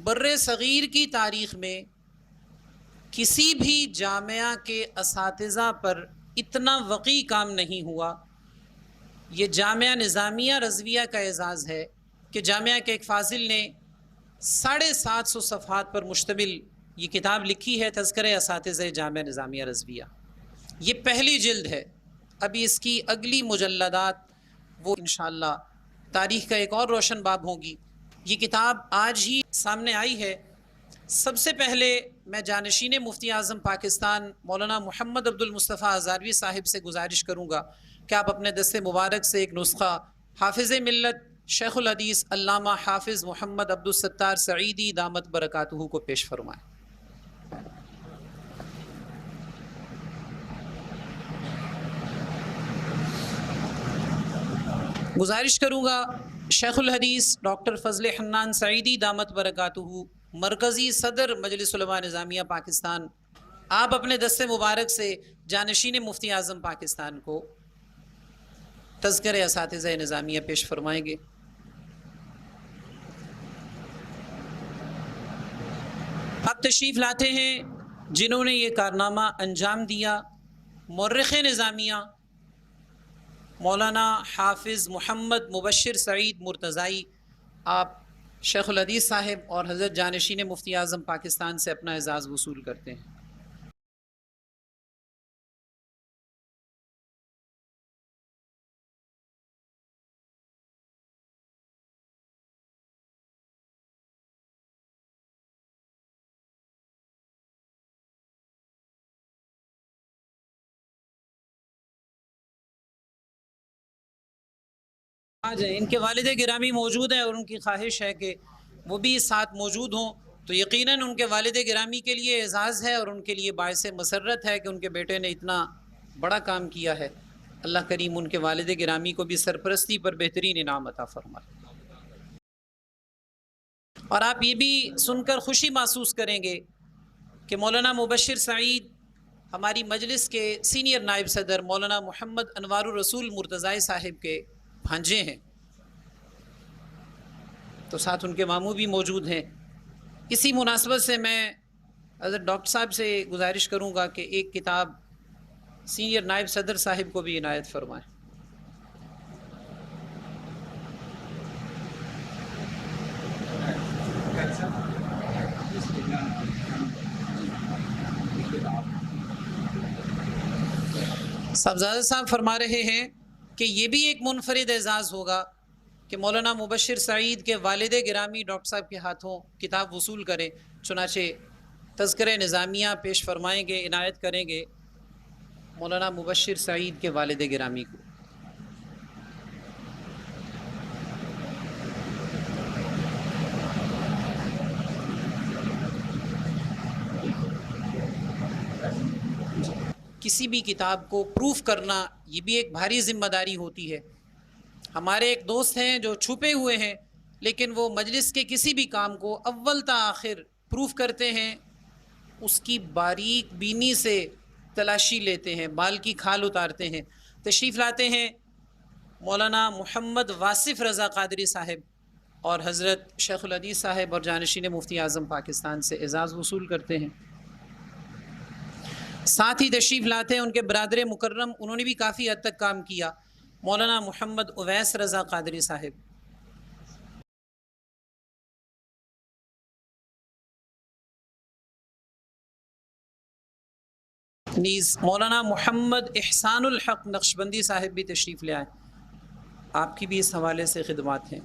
بر صغیر کی تاریخ میں کسی بھی جامعہ کے اساتذہ پر اتنا وقیع کام نہیں ہوا۔ یہ جامعہ نظامیہ رضویہ کا اعزاز ہے کہ جامعہ کے ایک فاضل نے 750 صفحات پر مشتمل یہ کتاب لکھی ہے، تذکرہ اساتذہ جامعہ نظامیہ رضویہ۔ یہ پہلی جلد ہے، ابھی اس کی اگلی مجلدات وہ انشاءاللہ تاریخ کا ایک اور روشن باب ہوگی۔ یہ کتاب آج ہی سامنے آئی ہے۔ سب سے پہلے میں جانشین مفتی اعظم پاکستان مولانا محمد عبد المصطفیٰ ہزاروی صاحب سے گزارش کروں گا کہ آپ اپنے دست مبارک سے ایک نسخہ حافظ ملت شیخ الحدیث علامہ حافظ محمد عبد الستار سعیدی دامت برکاتہ کو پیش فرمائیں۔ گزارش کروں گا شیخ الحدیث ڈاکٹر فضل حنان سعیدی دامت برکاتہ، مرکزی صدر مجلس علماء نظامیہ پاکستان، آپ اپنے دست مبارک سے جانشین مفتی اعظم پاکستان کو تذکرہ اساتذہ نظامیہ پیش فرمائیں گے۔ آپ تشریف لاتے ہیں جنہوں نے یہ کارنامہ انجام دیا، مورخ نظامیہ مولانا حافظ محمد مبشر سعید مرتضائی، آپ شیخ الحدیث صاحب اور حضرت جانشین مفتی اعظم پاکستان سے اپنا اعزاز وصول کرتے ہیں۔ آ جائیں، ان کے والد گرامی موجود ہیں اور ان کی خواہش ہے کہ وہ بھی ساتھ موجود ہوں، تو یقیناً ان کے والد گرامی کے لیے اعزاز ہے اور ان کے لیے باعث مسرت ہے کہ ان کے بیٹے نے اتنا بڑا کام کیا ہے۔ اللہ کریم ان کے والد گرامی کو بھی سرپرستی پر بہترین انعام عطا فرمائے۔ اور آپ یہ بھی سن کر خوشی محسوس کریں گے کہ مولانا مبشر سعید ہماری مجلس کے سینئر نائب صدر مولانا محمد انوار الرسول مرتضائی صاحب کے بھانجے ہیں، تو ساتھ ان کے ماموں بھی موجود ہیں۔ اسی مناسبت سے میں حضرت ڈاکٹر صاحب سے گزارش کروں گا کہ ایک کتاب سینئر نائب صدر صاحب کو بھی عنایت فرمائیں۔ صاحبزادہ صاحب فرما رہے ہیں کہ یہ بھی ایک منفرد اعزاز ہوگا کہ مولانا مبشر سعید کے والد گرامی ڈاکٹر صاحب کے ہاتھوں کتاب وصول کریں، چنانچہ تذکرہ نظامیہ پیش فرمائیں گے، عنایت کریں گے مولانا مبشر سعید کے والد گرامی کو۔ کسی بھی کتاب کو پروف کرنا یہ بھی ایک بھاری ذمہ داری ہوتی ہے۔ ہمارے ایک دوست ہیں جو چھپے ہوئے ہیں، لیکن وہ مجلس کے کسی بھی کام کو اول تا آخر پروف کرتے ہیں، اس کی باریک بینی سے تلاشی لیتے ہیں، بال کی کھال اتارتے ہیں۔ تشریف لاتے ہیں مولانا محمد واصف رضا قادری صاحب اور حضرت شیخ الحدیث صاحب اور جانشین مفتی اعظم پاکستان سے اعزاز وصول کرتے ہیں۔ ساتھ ہی تشریف لاتے ہیں ان کے برادر مکرم، انہوں نے بھی کافی حد تک کام کیا، مولانا محمد اویس رضا قادری صاحب۔ نیز مولانا محمد احسان الحق نقشبندی صاحب بھی تشریف لے آئے، آپ کی بھی اس حوالے سے خدمات ہیں۔